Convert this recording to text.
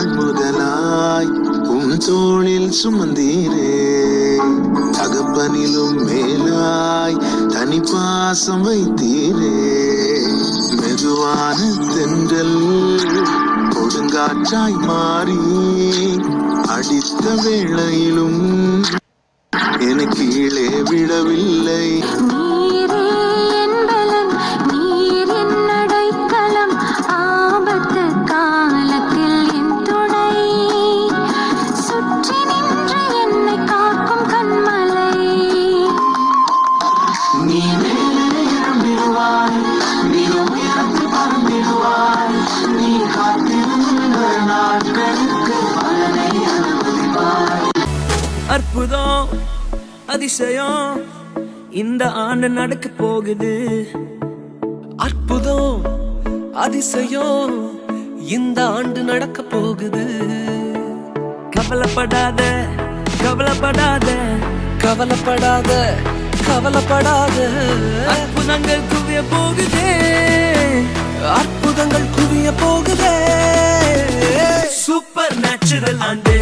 நாள் முதலாய் உன் தோளில் சுமந்தீரே தகப்பனிலும் மேலாய் தனி பாசம் வைத்தீரே மெதுவான தென்றல் கொடுங்காற்றாய் மாறி அடித்த வேளையிலும் என கீழே விடவில்லை. அற்புதம் அதிசயம் இந்த ஆண்டு நடக்க போகுது. அற்புதம் அதிசயம் இந்த ஆண்டு நடக்க போகுது. கவலைப்படாத கவலைப்படாத கவலைப்படாத கவலைப்படாத அற்புதங்கள் குவிய போகுதே அற்புதங்கள் குவிய போகுதே. சூப்பர் நேச்சுரல் ஆண்டு